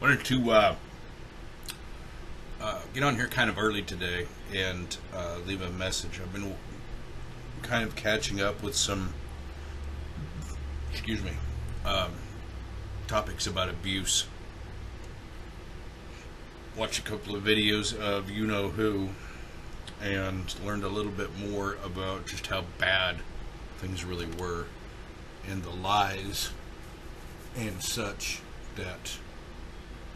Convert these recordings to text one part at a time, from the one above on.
Wanted to get on here kind of early today and leave a message. I've been kind of catching up with some, topics about abuse. Watched a couple of videos of you know who, and learned a little bit more about just how bad things really were, and the lies and such that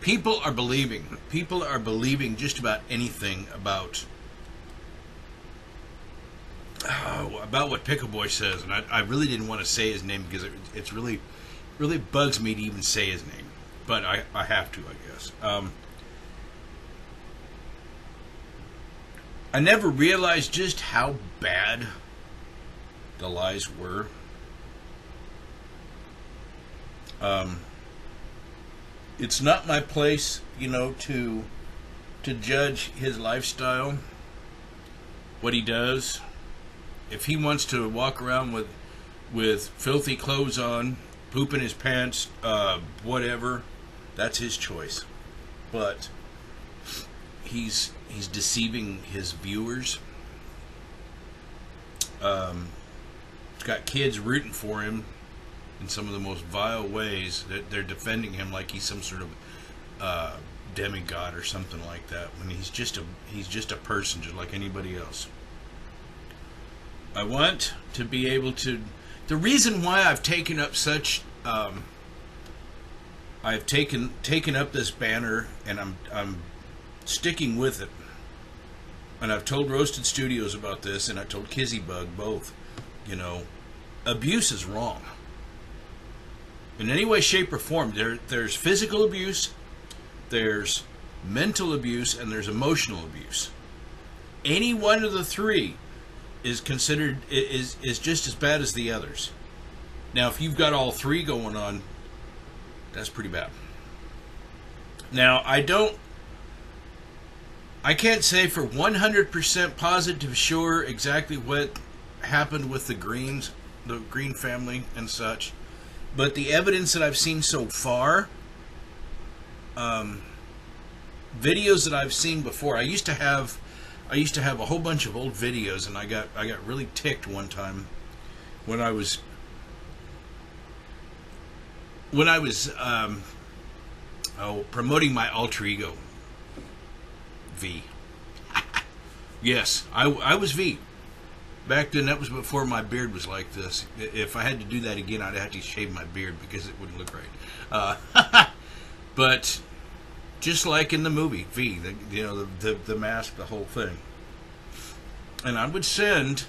people are believing. People are believing just about anything about what Pickleboy says, and I really didn't want to say his name because it's really bugs me to even say his name, but I have to, I guess. I never realized just how bad the lies were. It's not my place, to judge his lifestyle, what he does. If he wants to walk around with filthy clothes on, poop in his pants, whatever, that's his choice. But he's deceiving his viewers. He's got kids rooting for him in some of the most vile ways. That they're defending him like he's some sort of demigod or something like that, when he's just a person just like anybody else. I want to be able to. The reason why I've taken up such, I've taken up this banner, and I'm sticking with it. And I've told Roasted Studios about this, and I told Kizzybug both. Abuse is wrong. In any way, shape, or form. There's physical abuse, there's mental abuse, and there's emotional abuse. Any one of the three is considered is just as bad as the others. Now, if you've got all three going on, that's pretty bad. Now, I can't say for 100% positive sure exactly what happened with the Green family and such, but the evidence that I've seen so far, videos that I've seen before, I used to have a whole bunch of old videos, and I got really ticked one time when I was promoting my alter ego, V. Yes, I was V. Back then, that was before my beard was like this. If I had to do that again, I'd have to shave my beard because it wouldn't look right. But just like in the movie V, the mask, the whole thing. And I would send.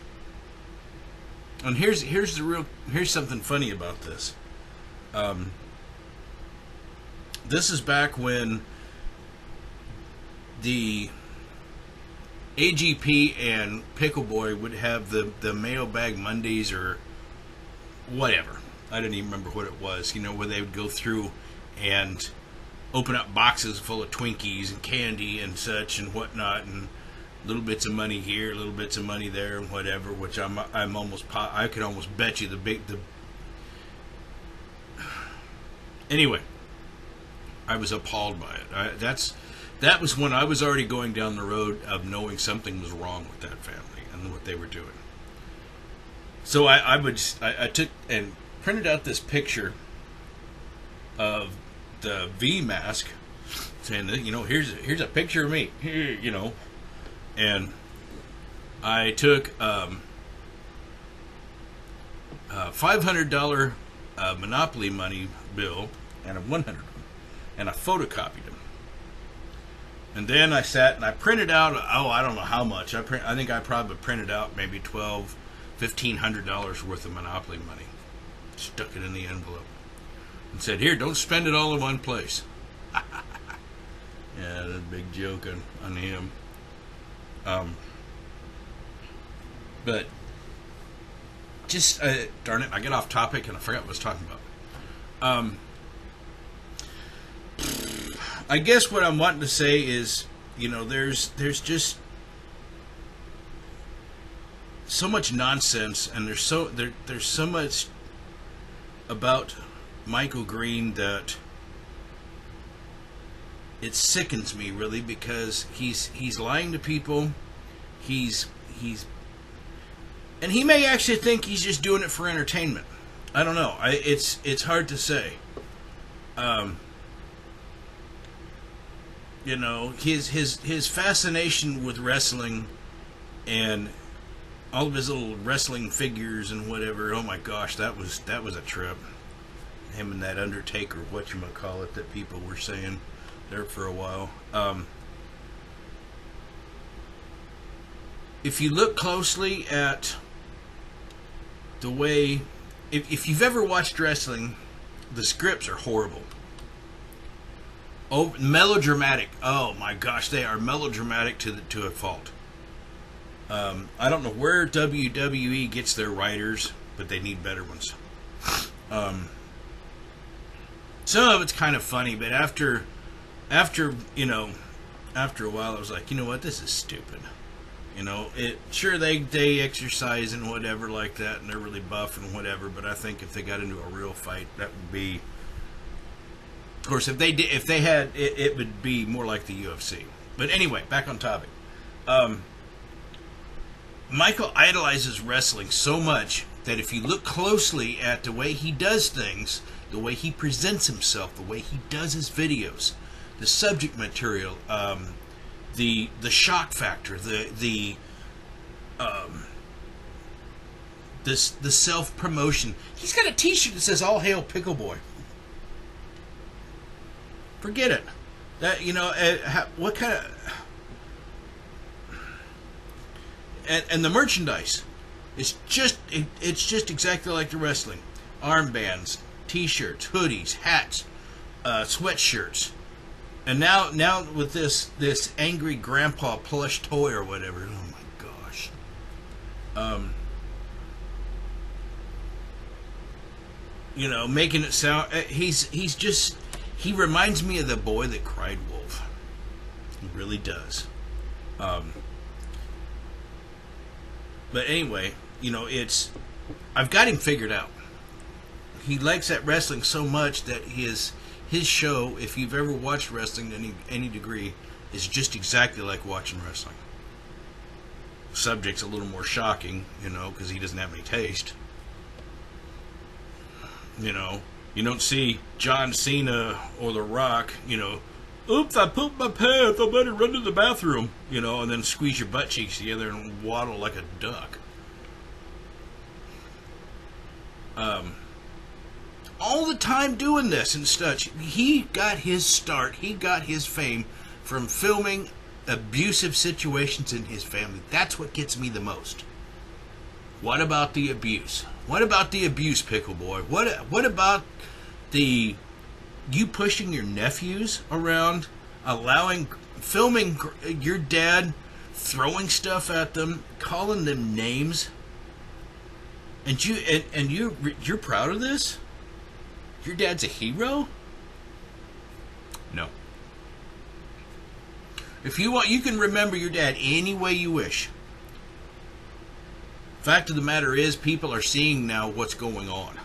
And here's something funny about this. This is back when the AGP and Pickleboy would have the mailbag Mondays or whatever. I don't even remember what it was, where they would go through and open up boxes full of Twinkies and candy and such and whatnot, and little bits of money here, little bits of money there, and whatever. Which I could almost bet you Anyway, I was appalled by it. That was when I was already going down the road of knowing something was wrong with that family and what they were doing. So I took and printed out this picture of the V mask, saying that, here's a picture of me, and I took $500 Monopoly money bill and a 100 one, and I photocopied them. And then I sat and I printed out, I don't know how much. I think I probably printed out maybe $1,500 worth of Monopoly money. Stuck it in the envelope. And said, here, don't spend it all in one place. Yeah, that's a big joke on him. But, just, darn it, I get off topic and I forgot what I was talking about. I guess what I'm wanting to say is, there's just so much nonsense, and there's so much about Michael Green that it sickens me really, because he's lying to people. He's and he may actually think he's just doing it for entertainment. I don't know. It's hard to say. You know, his fascination with wrestling and all of his little wrestling figures and whatever. Oh my gosh, that was a trip. Him and that Undertaker, whatchamacallit, that people were saying there for a while. If you look closely at the way, if you've ever watched wrestling, the scripts are horrible. Oh, melodramatic. Oh my gosh, they are melodramatic to a fault. I don't know where WWE gets their writers, but they need better ones. Some of it's kind of funny, but after a while, I was like, you know what, this is stupid. You know, they exercise and whatever like that, and they're really buff and whatever. But I think if they got into a real fight, that would be, of course, if they had, it would be more like the UFC. But anyway, back on topic. Michael idolizes wrestling so much that if you look closely at the way he does things, the way he presents himself, the way he does his videos, the subject material, the shock factor, the self promotion. He's got a T-shirt that says "All Hail Pickleboy." Forget it. That, you know, what kind of and the merchandise, it's just exactly like the wrestling. Armbands, T-shirts, hoodies, hats, sweatshirts. And now with this angry grandpa plush toy or whatever. Oh my gosh. You know, making it sound, he reminds me of the boy that cried wolf. He really does. But anyway, you know, I've got him figured out. He likes that wrestling so much that his show, if you've ever watched wrestling to any degree, is just exactly like watching wrestling. Subject's a little more shocking, you know, because he doesn't have any taste. You know, you don't see John Cena or The Rock, you know, oops, I pooped my pants, I better run to the bathroom, you know, and then squeeze your butt cheeks together and waddle like a duck. All the time doing this and such. He got his start, he got his fame from filming abusive situations in his family. That's what gets me the most. What about the abuse? What about the abuse, Pickleboy? What about you pushing your nephews around, filming your dad, throwing stuff at them, calling them names, and you're proud of this? Your dad's a hero? No. If you want, you can remember your dad any way you wish. Fact of the matter is, people are seeing now what's going on.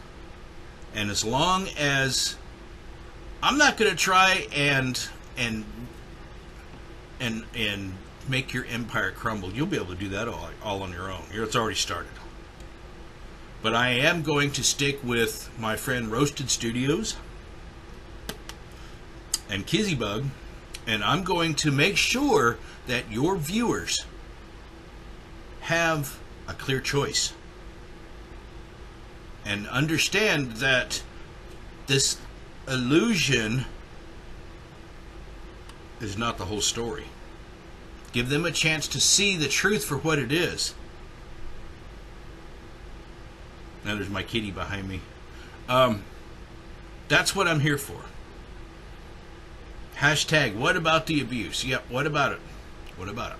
And as long as I'm not going to try and make your empire crumble, you'll be able to do that all on your own. It's already started. But I am going to stick with my friend Roasted Studios and Kizzybug, and I'm going to make sure that your viewers have a clear choice and understand that this illusion is not the whole story. Give them a chance to see the truth for what it is. Now there's my kitty behind me. That's what I'm here for. Hashtag, what about the abuse? Yep, what about it? What about it?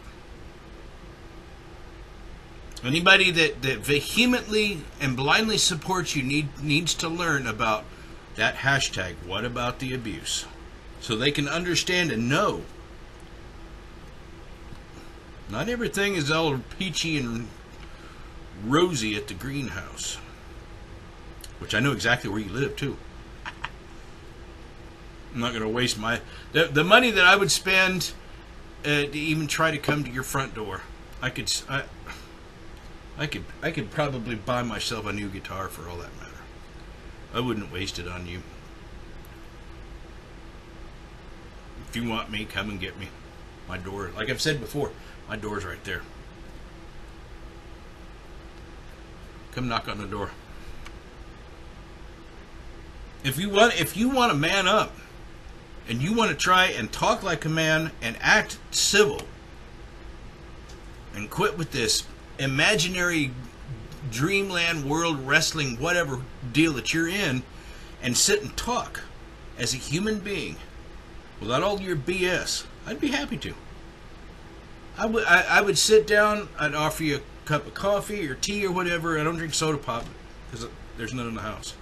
Anybody that vehemently and blindly supports you needs to learn about that hashtag, what about the abuse? So they can understand and know. Not everything is all peachy and rosy at the greenhouse. Which I know exactly where you live, too. I'm not going to waste the money that I would spend to even try to come to your front door. I could probably buy myself a new guitar for all that matter. I wouldn't waste it on you. If you want me, come and get me. My door, like I've said before, my door's right there. Come knock on the door. If you want to man up, and you want to try and talk like a man and act civil, and quit with this imaginary dreamland world wrestling whatever deal that you're in, and sit and talk as a human being without all your BS, I'd be happy to. I would sit down, I'd offer you a cup of coffee or tea or whatever. I don't drink soda pop because there's none in the house.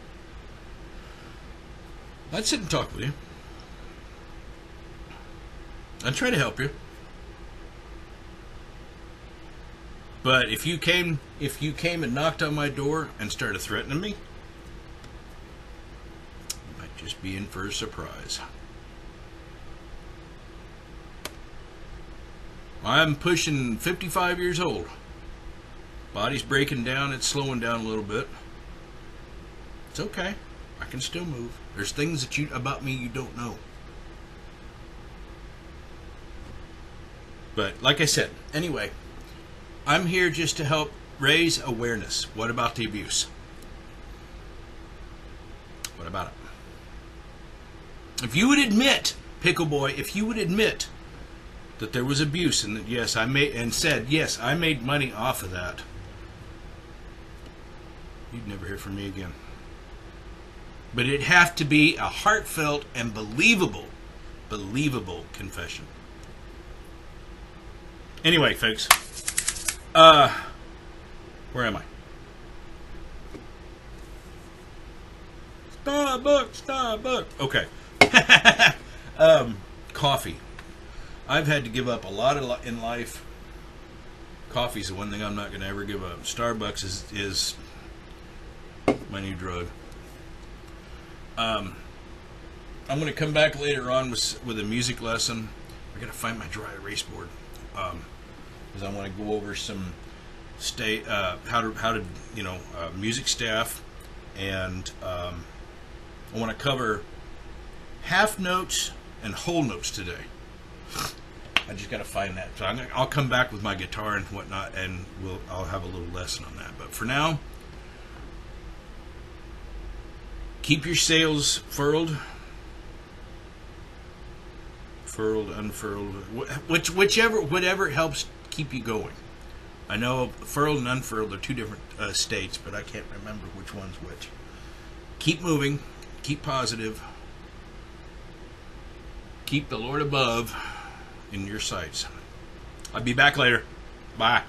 I'd sit and talk with you. I'd try to help you. But if you came and knocked on my door and started threatening me, you might just be in for a surprise. I'm pushing 55 years old. Body's breaking down, it's slowing down a little bit. It's okay. I can still move. There's things about me you don't know. But like I said, anyway, I'm here just to help raise awareness. What about the abuse? What about it? If you would admit, Pickleboy, if you would admit that there was abuse and that yes, I made money off of that, you'd never hear from me again. But it'd have to be a heartfelt and believable confession. Anyway, folks, where am I? Starbucks. Okay. Coffee. I've had to give up a lot in life. Coffee's the one thing I'm not going to ever give up. Starbucks is my new drug. I'm going to come back later on with a music lesson. I got to find my dry erase board because I want to go over some music staff, and I want to cover half notes and whole notes today. I just got to find that. So I'll come back with my guitar and whatnot, and I'll have a little lesson on that. But for now, keep your sails furled, unfurled, whatever helps keep you going. I know furled and unfurled are two different states, but I can't remember which one's which. Keep moving, keep positive, keep the Lord above in your sights. I'll be back later. Bye.